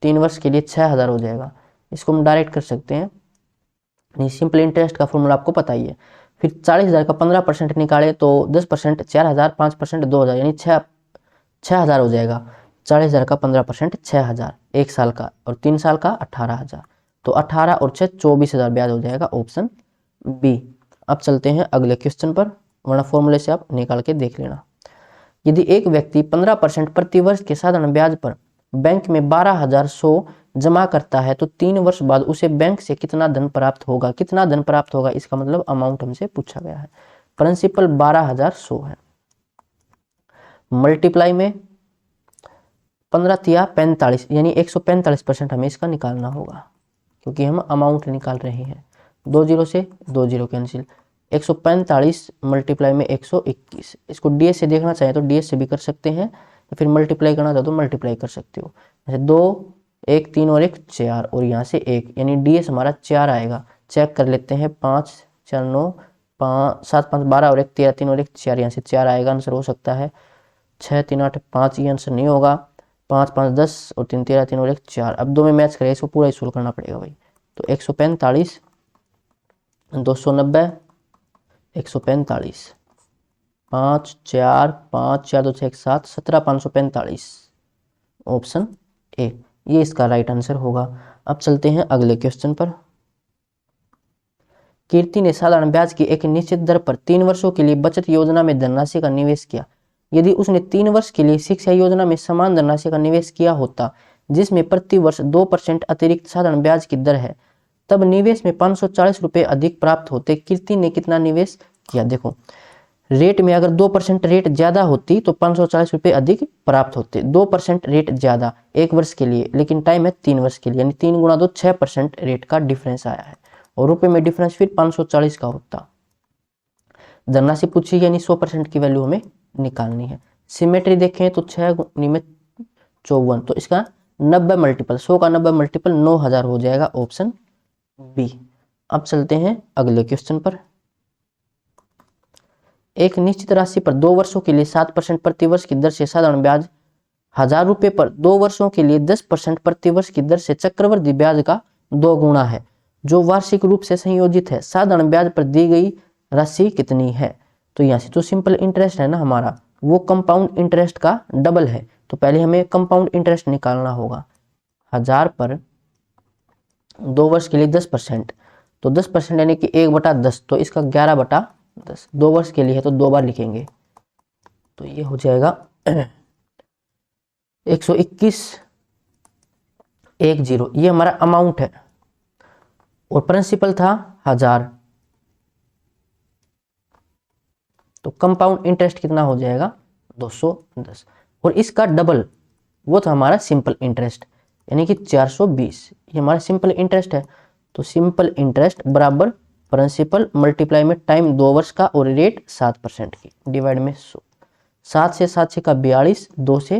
3 वर्ष के लिए 6,000 हो जाएगा। इसको हम डायरेक्ट कर सकते हैं, सिंपल इंटरेस्ट का फॉर्मूला आपको पता ही है। फिर 40,000 का 15% निकाले तो 10% 4,000, 5% 2,000, यानी 6,000 हो जाएगा। 40,000 का 15% 6,000 1 साल का, और 3 साल का 18,000। तो 18 और 6 24,000 ब्याज हो जाएगा, ऑप्शन बी। अब चलते हैं अगले क्वेश्चन पर, वरना फॉर्मूले से आप निकाल के देख लेना। यदि एक व्यक्ति 15% प्रति वर्ष के साधारण ब्याज पर बैंक में 12,100 जमा करता है तो 3 वर्ष बाद उसे बैंक से कितना धन प्राप्त होगा? कितना धन प्राप्त होगा, इसका मतलब अमाउंट हमसे पूछा गया है। प्रिंसिपल 12,100 है, मल्टीप्लाई में 15 तिया 45, यानी 145% हमें इसका निकालना होगा, क्योंकि हम अमाउंट निकाल रहे हैं। 2 जीरो से 2 जीरो कैंसिल, 145 मल्टीप्लाई में 121। इसको डीएस से देखना चाहे तो डीएस से भी कर सकते हैं, या फिर मल्टीप्लाई करना चाहे तो मल्टीप्लाई कर सकते हो। जैसे 2 1 3 और 1 4 और यहाँ से 1, यानी डीएस हमारा 4 आएगा। चेक कर लेते हैं, 5 4 9 5 7 5 12 और 1 13 3 और 1 4, यहाँ से 4 आएगा, आंसर हो सकता है 6 3 8 5, ये आंसर नहीं होगा। 5 5 10 और 3 13 3 और 1 4। अब 2 में मैच करेगा, इसको पूरा सोल्व करना पड़ेगा भाई। तो 145 290 145 5 4 5 4 2 6 1 7 17 545, ऑप्शन ए ये इसका राइट आंसर होगा। अब चलते हैं अगले क्वेश्चन पर। कीर्ति ने साधारण ब्याज की एक निश्चित दर पर 3 वर्षों के लिए बचत योजना में धनराशि का निवेश किया। यदि उसने 3 वर्ष के लिए शिक्षा योजना में समान धनराशि का निवेश किया होता जिसमें प्रति वर्ष 2% अतिरिक्त साधारण ब्याज की दर है, तब निवेश में 540 रुपये अधिक प्राप्त होते। कीर्ति ने कितना निवेश किया? देखो, रेट में अगर 2% रेट ज्यादा होती तो 540 रुपये अधिक प्राप्त होते। 2% रेट ज्यादा 1 वर्ष के लिए, लेकिन टाइम है 3 वर्ष के लिए, यानी 3 गुणा 2 6% रेट का डिफरेंस आया है, और रुपए में डिफरेंस फिर 540 का होता। धनराशि पूछी, यानी 100% की वैल्यू हमें निकालनी है। सिमेट्री देखें तो 6 गुनी में 54, तो इसका 90 मल्टीपल, 100 का 90 मल्टीपल 9,000 हो जाएगा, ऑप्शन बी। अब चलते हैं अगले क्वेश्चन पर। एक निश्चित राशि पर 2 वर्षों के लिए 7% प्रति वर्ष की दर से साधारण ब्याज 1,000 रुपये पर 2 वर्षों के लिए 10% प्रति वर्ष की दर से चक्रवृद्धि ब्याज का 2 गुना है, जो वार्षिक रूप से संयोजित है। साधारण ब्याज पर दी गई राशि कितनी है? तो यहाँ से जो सिंपल इंटरेस्ट है ना हमारा, वो कंपाउंड इंटरेस्ट का डबल है, तो पहले हमें कंपाउंड इंटरेस्ट निकालना होगा। 1,000 पर 2 वर्ष के लिए 10%, तो 10% यानी कि 1/10, तो इसका 11/10। 2 वर्ष के लिए है तो 2 बार लिखेंगे, तो ये हो जाएगा 121,10, ये हमारा अमाउंट है, और प्रिंसिपल था 1,000, तो कंपाउंड इंटरेस्ट कितना हो जाएगा? 210, और इसका डबल वो था हमारा सिंपल इंटरेस्ट, यानी कि 420, ये हमारा सिंपल इंटरेस्ट है। तो सिंपल इंटरेस्ट बराबर प्रिंसिपल मल्टीप्लाई में टाइम 2 वर्ष का और रेट 7% की डिवाइड में 100। 7 से 7 का 42, 2 से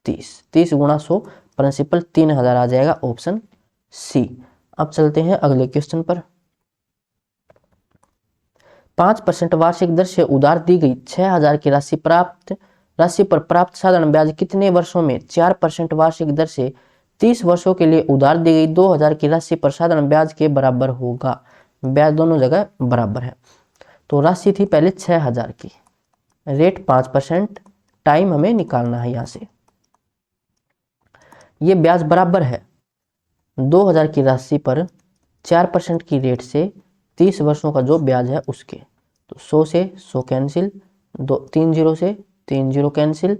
30, 30 गुणा 100, प्रिंसिपल 3,000 आ जाएगा, ऑप्शन सी। अब चलते हैं अगले क्वेश्चन पर। 5% वार्षिक दर से उधार दी गई 6,000 की राशि पर प्राप्त साधारण ब्याज कितने वर्षों में 4% वार्षिक दर से 30 वर्षों के लिए उधार दी गई 2,000 की राशि पर साधारण ब्याज के बराबर होगा। ब्याज दोनों जगह बराबर है। तो राशि थी पहले 6,000 की, रेट 5%, टाइम हमें निकालना है यहां से। ये ब्याज बराबर है 2,000 की राशि पर 4% की रेट से 30 वर्षों का जो ब्याज है उसके। तो 100 से 100 कैंसिल, 3 जीरो से 3 जीरो कैंसिल,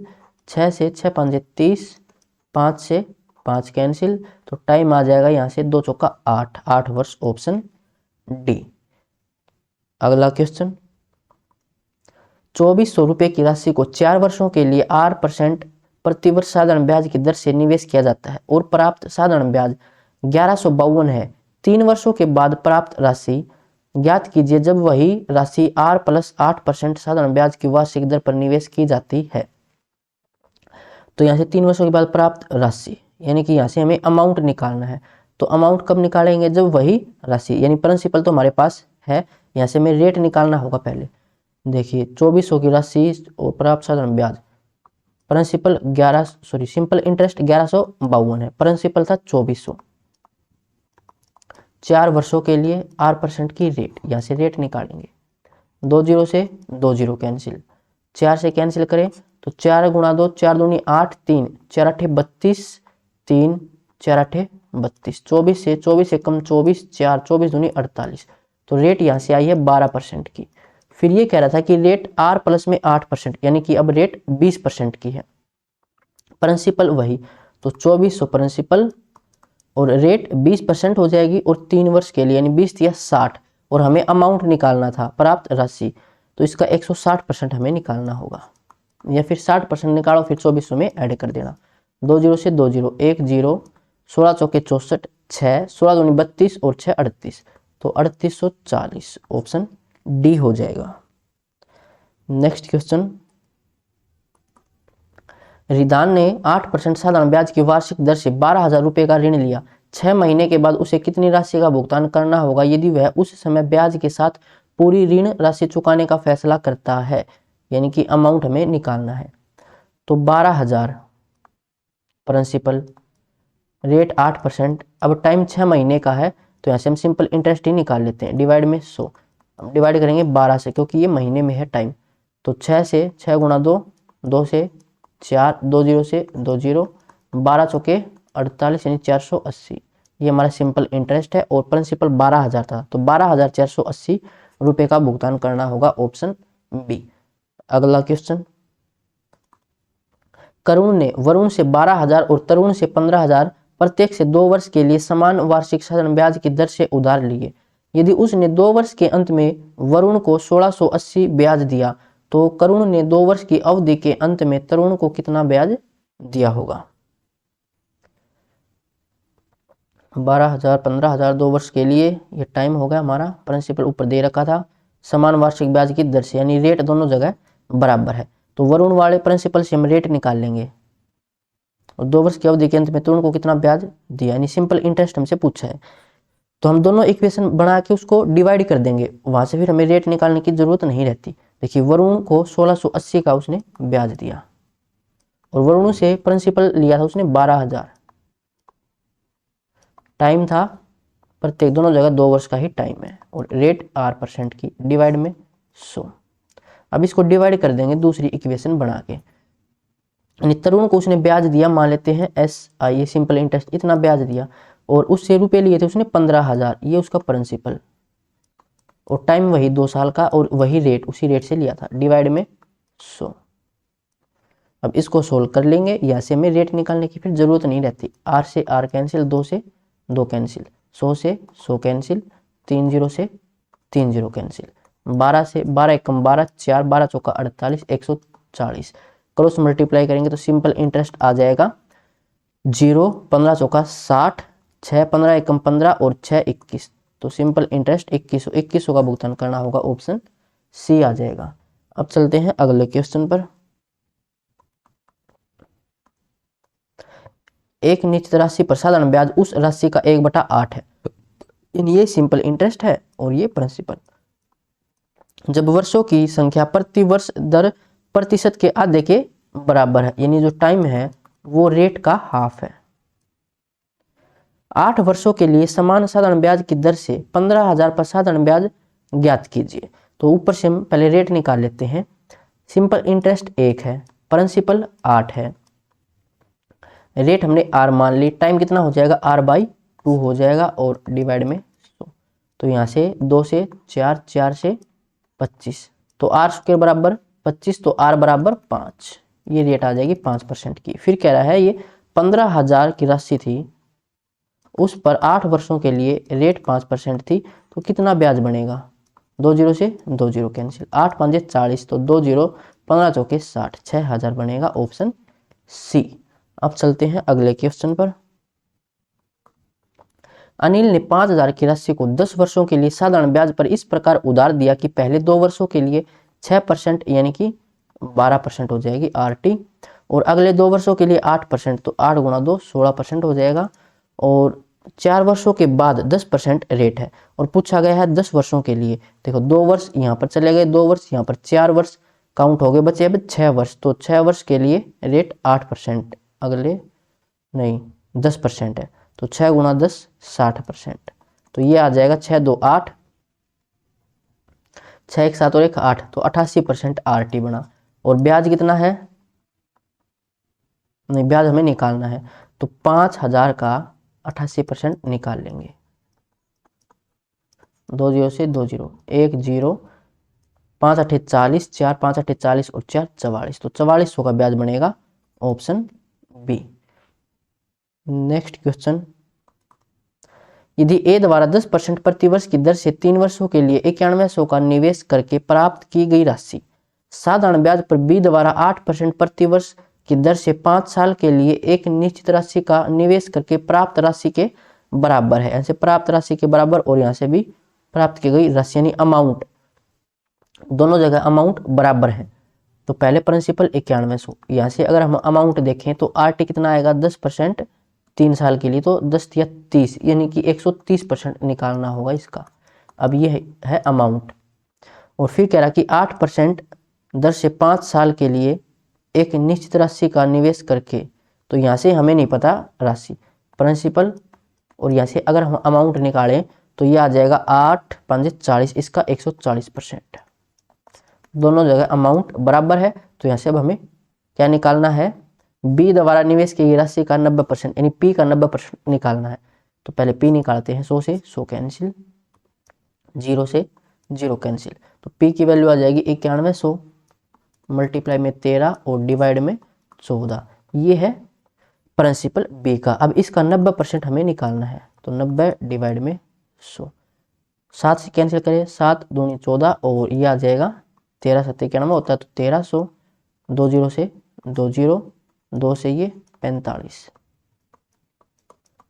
6 से 6 5 30, 5 से 5 कैंसिल। तो टाइम आ जाएगा यहाँ से 2 चौका 8, 8 वर्ष, ऑप्शन डी। अगला क्वेश्चन, 2400 रुपये की राशि को 4 वर्षों के लिए 8% प्रतिवर्ष साधारण ब्याज की दर से निवेश किया जाता है और प्राप्त साधारण ब्याज 1152 है। 3 वर्षों के बाद प्राप्त राशि ज्ञात कीजिए जब वही राशि R प्लस 8% साधारण ब्याज की वार्षिक दर पर निवेश की जाती है। तो यहाँ से 3 वर्षों के बाद प्राप्त राशि, यानी कि यहाँ से हमें अमाउंट निकालना है। तो अमाउंट कब निकालेंगे, जब वही राशि, यानी प्रिंसिपल तो हमारे पास है, यहाँ से हमें रेट निकालना होगा पहले। देखिए 2400 की राशि और प्राप्त साधारण ब्याज, प्रिंसिपल सिंपल इंटरेस्ट 1152 है, प्रिंसिपल था 2400, 4 वर्षों के लिए 8% की रेट, यहाँ से रेट निकालेंगे। 2 जीरो से 2 जीरो कैंसिल, 4 से कैंसिल करें तो 4 गुणा 2, 4 दूनी 8, 3 4 8 32, 3 4 8 32, 24 से 24 से कम 24, 4 24 दूनी 48। तो रेट यहाँ से आई है 12% की। फिर ये कह रहा था कि रेट R प्लस में 8%, यानी कि अब रेट 20% की है, प्रिंसिपल वही, तो 2400 प्रिंसिपल और रेट 20% हो जाएगी, और 3 वर्ष के लिए यानी 20 या 60, और हमें अमाउंट निकालना था प्राप्त राशि, तो इसका 160% हमें निकालना होगा, या फिर 60% निकालो फिर 2400 में ऐड कर देना। 2 जीरो से 2 जीरो, 1 जीरो, 16 चौके 64, 6 16 दूनी 32 और 6 38, तो 3840, ऑप्शन डी हो जाएगा। नेक्स्ट क्वेश्चन, रिदान ने 8% साधारण ब्याज की वार्षिक दर से 12,000 रुपये का ऋण लिया। 6 महीने के बाद उसे कितनी राशि का भुगतान करना होगा यदि वह उस समय ब्याज के साथ पूरी ऋण राशि चुकाने का फैसला करता है, यानी कि अमाउंट हमें निकालना है। तो 12,000 प्रिंसिपल, रेट 8%, अब टाइम 6 महीने का है, तो यहाँ से हम सिंपल इंटरेस्ट ही निकाल लेते हैं, डिवाइड में 100, हम डिवाइड करेंगे 12 से क्योंकि ये महीने में है टाइम। तो 6 से 6 गुणा 2, 2 से 4, 2 जीरो से 2 जीरो, 12 चौके 48 यानी 480, ये हमारा सिंपल इंटरेस्ट है, और प्रिंसिपल 12,000 था, तो 12,480 रुपये का भुगतान करना होगा, ऑप्शन बी। अगला क्वेश्चन, करुण ने वरुण से 12,000 और तरुण से 15,000 प्रत्येक से 2 वर्ष के लिए समान वार्षिक साधारण ब्याज की दर से उधार लिए। यदि उसने 2 वर्ष के अंत में वरुण को 1680 ब्याज दिया तो करुण ने 2 वर्ष की अवधि के अंत में तरुण को कितना ब्याज दिया होगा। 12,000 15,000 2 वर्ष के लिए, ये टाइम होगा हमारा, प्रिंसिपल ऊपर दे रखा था, समान वार्षिक ब्याज की दर से, यानी रेट दोनों जगह बराबर है। तो वरुण वाले प्रिंसिपल से हम रेट निकाल लेंगे, और 2 वर्ष की अवधि के अंत में तरुण को कितना ब्याज दिया, यानी सिंपल इंटरेस्ट हमसे पूछा है, तो हम दोनों इक्वेशन बना के उसको डिवाइड कर देंगे, वहां से फिर हमें रेट निकालने की जरूरत नहीं रहती। देखिए वरुण को 1680 का उसने ब्याज दिया, और वरुण से प्रिंसिपल लिया था उसने 12,000, टाइम था प्रत्येक, दोनों जगह 2 वर्ष का ही टाइम है, और रेट 8% की, डिवाइड में 100। अब इसको डिवाइड कर देंगे दूसरी इक्वेशन बना के, यानी तरुण को उसने ब्याज दिया, मान लेते हैं SI सिंपल इंटरेस्ट, इतना ब्याज दिया, और उससे रुपए लिए थे उसने 15,000, ये उसका प्रिंसिपल, और टाइम वही 2 साल का, और वही रेट उसी रेट से लिया था, डिवाइड में 100। अब इसको सोल्व कर लेंगे, यहाँ से हमें रेट निकालने की फिर जरूरत नहीं रहती, R से R कैंसिल, 2 से 2 कैंसिल, 100 से 100 कैंसिल, 3 जीरो से 3 जीरो कैंसिल, 12 से 12 एकम 12, 4 12 चौका 48, 140, क्रॉस मल्टीप्लाई करेंगे तो सिंपल इंटरेस्ट आ जाएगा 0, 15 चौका 60, 6 15 एकम 15 और 6 21, तो सिंपल इंटरेस्ट 2100 का भुगतान करना होगा, ऑप्शन सी आ जाएगा। अब चलते हैं अगले क्वेश्चन पर। एक निश्चित राशि पर साधारण ब्याज उस राशि का 1/8 है, ये सिंपल इंटरेस्ट है और ये प्रिंसिपल। जब वर्षों की संख्या प्रति वर्ष दर प्रतिशत के आधे के बराबर है, यानी जो टाइम है वो रेट का हाफ है। 8 वर्षों के लिए समान साधारण ब्याज की दर से 15,000 पर साधारण ब्याज ज्ञात कीजिए। तो ऊपर से हम पहले रेट निकाल लेते हैं। सिंपल इंटरेस्ट 1 है, प्रिंसिपल 8 है, रेट हमने आर मान ली, टाइम कितना हो जाएगा r/2 हो जाएगा और डिवाइड में 100। तो यहाँ से 2 से 4, 4 से 25, तो आर स्क्वायर बराबर 25, तो आर बराबर 5, ये रेट आ जाएगी 5% की। फिर कह रहा है ये 15,000 की राशि थी, उस पर 8 वर्षों के लिए रेट 5% थी, तो कितना ब्याज बनेगा? 2 जीरो से 2 जीरो कैंसिल, 8 5 40, तो 2 जीरो 15 चौके 60, 6,000 बनेगा, ऑप्शन सी। अब चलते हैं अगले क्वेश्चन पर। अनिल ने 5,000 की राशि को 10 वर्षों के लिए साधारण ब्याज पर इस प्रकार उधार दिया कि पहले 2 वर्षों के लिए 6% यानी कि 12% हो जाएगी RT, और अगले 2 वर्षों के लिए 8%, तो 8 गुणा 2 16% हो जाएगा, और 4 वर्षों के बाद 10% रेट है, और पूछा गया है 10 वर्षों के लिए। देखो 2 वर्ष यहाँ पर चले गए, 2 वर्ष यहाँ पर, 4 वर्ष काउंट हो गए, बचे अब 6 वर्ष, तो 6 वर्ष के लिए रेट 8%, अगले नहीं 10% है, तो 6 गुणा 10 60%, तो ये आ जाएगा 6 2 8, 6 1 7 और 1 8, तो 88% RT बना। और ब्याज कितना है? नहीं, ब्याज हमें निकालना है, तो 5,000 का 88% निकाल लेंगे। 2 जीरो से 2 जीरो, 1 जीरो, 5 8 40, 4 5 8 40 और 4 44, तो 4400 का ब्याज बनेगा, ऑप्शन बी। नेक्स्ट क्वेश्चन, यदि ए द्वारा 10% प्रतिवर्ष की दर से 3 वर्षों के लिए 9100 का निवेश करके प्राप्त की गई राशि साधारण ब्याज पर बी द्वारा 8% प्रतिवर्ष की दर से 5 साल के लिए एक निश्चित राशि का निवेश करके प्राप्त राशि के बराबर है, ऐसे प्राप्त राशि के बराबर, और यहाँ से भी प्राप्त की गई राशि यानी अमाउंट, दोनों जगह अमाउंट बराबर है। तो पहले प्रिंसिपल 9100, यहाँ से अगर हम अमाउंट देखें तो RT कितना आएगा? 10% 3 साल के लिए, तो 10 या 30 यानी कि 130% निकालना होगा इसका। अब ये है अमाउंट, और फिर कह रहा कि 8% दर से 5 साल के लिए एक निश्चित राशि का निवेश करके, तो यहाँ से हमें नहीं पता राशि, प्रिंसिपल, और यहाँ से अगर हम अमाउंट निकालें तो ये आ जाएगा 8 5 40, इसका 140%, दोनों जगह अमाउंट बराबर है। तो यहाँ से अब हमें क्या निकालना है? बी द्वारा निवेश की गई राशि का 90% यानी पी का 90% निकालना है। तो पहले पी निकालते हैं, 100 से 100 कैंसिल, 0 से 0 कैंसिल, तो पी की वैल्यू आ जाएगी 9100, मल्टीप्लाई में 13 और डिवाइड में 14, ये है प्रिंसिपल बी का। अब इसका 90% हमें निकालना है, तो 90 डिवाइड में 100, 7 से कैंसिल करें, 7 दूनी 14, और ये आ जाएगा 13 7 91 होता है, तो 1300, 2 जीरो से 2 जीरो, 2 से ये 45,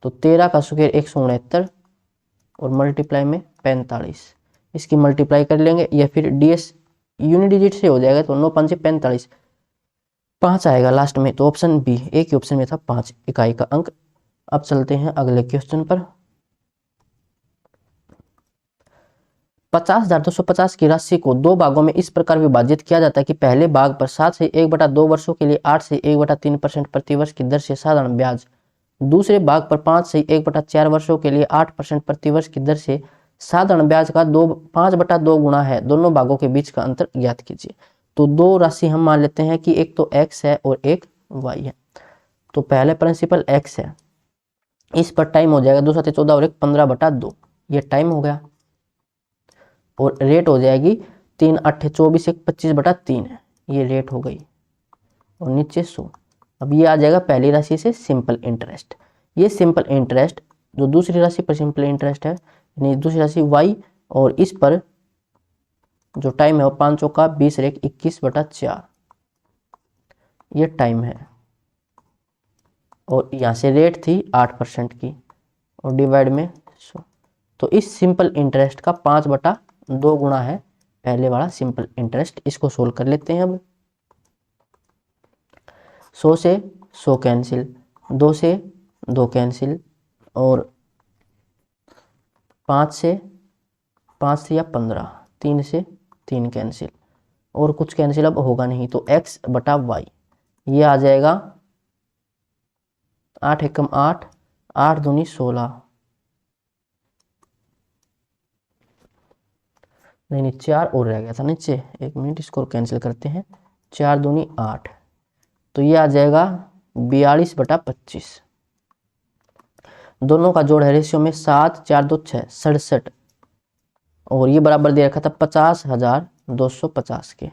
तो 13 का स्क्वायर 169 और मल्टीप्लाई में 45, इसकी मल्टीप्लाई कर लेंगे, या फिर DS यूनिट डिजिट से हो जाएगा, तो 9 5 से 45, 5 आएगा लास्ट में, तो ऑप्शन बी, एक ही ऑप्शन में था 5 इकाई का अंक। अब चलते हैं अगले क्वेश्चन पर। 50,250 की राशि को 2 भागों में इस प्रकार विभाजित किया जाता है कि पहले भाग पर 7 से 1/2 वर्षों के लिए 8 से 1/3% प्रतिवर्ष की दर से साधारण ब्याज, दूसरे भाग पर 5 से 1/4 वर्षों के लिए 8% प्रतिवर्ष की दर से साधारण ब्याज का 5/2 गुणा है, दोनों भागों के बीच का अंतर ज्ञात कीजिए। तो 2 राशि हम मान लेते हैं कि एक तो x है और एक y है। तो पहले प्रिंसिपल x है, इस पर टाइम हो जाएगा 2 7 14 और 1 15/2, ये टाइम हो गया, और रेट हो जाएगी 3 8 24 1 25/3 है, ये रेट हो गई, और नीचे 100। अब ये आ जाएगा पहली राशि से सिंपल इंटरेस्ट, ये सिंपल इंटरेस्ट जो दूसरी राशि पर सिंपल इंटरेस्ट है, यानी दूसरी राशि y, और इस पर जो टाइम है वो 5 चौका 20 और 1 21/4, ये टाइम है, और यहाँ से रेट थी 8% की, और डिवाइड में 100, तो इस सिंपल इंटरेस्ट का 5/2 गुणा है पहले वाला सिंपल इंटरेस्ट। इसको सोल्व कर लेते हैं। अब 100 से 100 कैंसिल, 2 से 2 कैंसिल, और 5 से या 15, 3 से 3 कैंसिल, और कुछ कैंसिल अब होगा नहीं, तो x बटा वाई ये आ जाएगा 8 एकम 8, 8 दूनी 16, नहीं 4 और रह गया था नीचे, 1 मिनट इसको कैंसिल करते हैं, 4 दूनी 8, तो ये आ जाएगा 42 बटा 25। दोनों का जोड़ है रेशियो में 7, 4 2 6 67, और ये बराबर दे रखा था 50,250 के।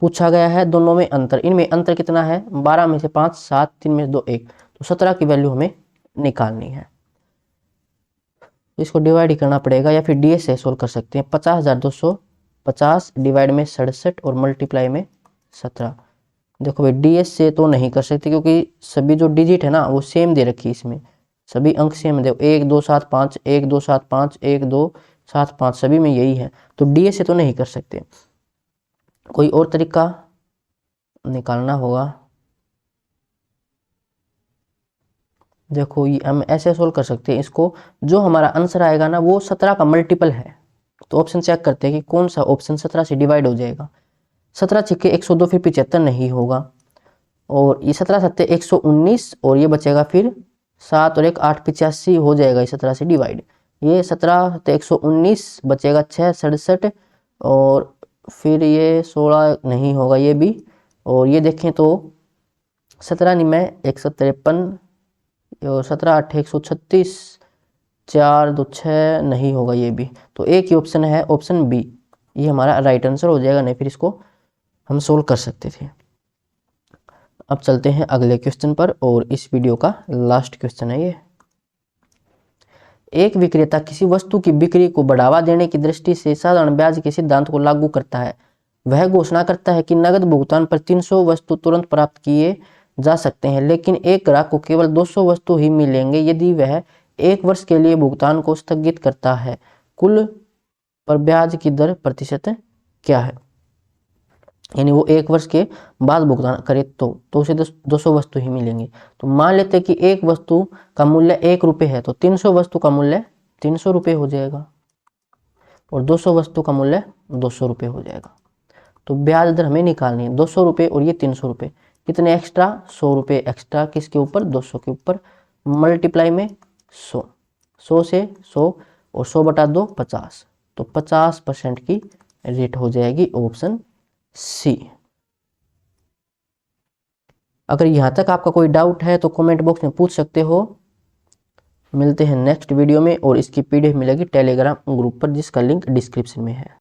पूछा गया है दोनों में अंतर, इनमें अंतर कितना है, 12 में से 5 7, 3 में से 2 1, तो 17 की वैल्यू हमें निकालनी है। इसको डिवाइड ही करना पड़ेगा या फिर डीएस से सोल्व कर सकते हैं। 50,250 डिवाइड में 67 और मल्टीप्लाई में 17। देखो भाई डीएस से तो नहीं कर सकते क्योंकि सभी जो डिजिट है ना वो सेम दे रखी है, इसमें सभी अंक सेम दे, 1 2 7 5 1 2 7 5 1 2 7 5 सभी में यही है, तो डीएस से तो नहीं कर सकते, कोई और तरीका निकालना होगा। देखो ये हम ऐसे सोल्व कर सकते हैं इसको, जो हमारा आंसर आएगा ना वो 17 का मल्टीपल है, तो ऑप्शन चेक करते हैं कि कौन सा ऑप्शन 17 से डिवाइड हो जाएगा। 17 छिक्के 102 फिर 75 नहीं होगा, और ये 17 सत्ते 119, और ये बचेगा फिर 7 और 1 8 85 हो जाएगा ये 17 से डिवाइड। ये 17 सत्ते 119 बचेगा 6 67, और फिर ये 16 नहीं होगा ये भी, और ये देखें तो 17 में 153, और 17 8 136, 4 2 6 नहीं होगा ये भी, तो एक ही ऑप्शन है ऑप्शन बी, ये हमारा राइट आंसर हो जाएगा, नहीं फिर इसको हम सोल्व कर सकते थे। अब चलते हैं अगले क्वेश्चन पर, और इस वीडियो का लास्ट क्वेश्चन है ये। एक विक्रेता किसी वस्तु की बिक्री को बढ़ावा देने की दृष्टि से साधारण ब्याज के सिद्धांत को लागू करता है। वह घोषणा करता है कि नगद भुगतान पर 300 वस्तु तुरंत प्राप्त किए जा सकते हैं, लेकिन एक ग्राहक को केवल 200 वस्तु ही मिलेंगे यदि वह 1 वर्ष के लिए भुगतान को स्थगित करता है। कुल पर ब्याज की दर प्रतिशत क्या है, यानी वो 1 वर्ष के बाद भुगतान करे तो उसे 200 वस्तु ही मिलेंगी। तो मान लेते हैं कि एक वस्तु का मूल्य 1 रुपये है, तो 300 वस्तु का मूल्य 300 रुपये हो जाएगा, और 200 वस्तु का मूल्य 200 रुपये हो जाएगा। तो ब्याज दर हमें निकालनी है, 200 रुपये और ये 300 रुपये, कितने एक्स्ट्रा, 100 रुपये एक्स्ट्रा, किसके ऊपर, 200 के ऊपर, मल्टीप्लाई में 100, 100 से 100 और 100 बटा 2 50, तो 50% की रेट हो जाएगी ऑप्शन सी। अगर यहाँ तक आपका कोई डाउट है तो कमेंट बॉक्स में पूछ सकते हो। मिलते हैं नेक्स्ट वीडियो में, और इसकी पीडीएफ मिलेगी टेलीग्राम ग्रुप पर जिसका लिंक डिस्क्रिप्शन में है।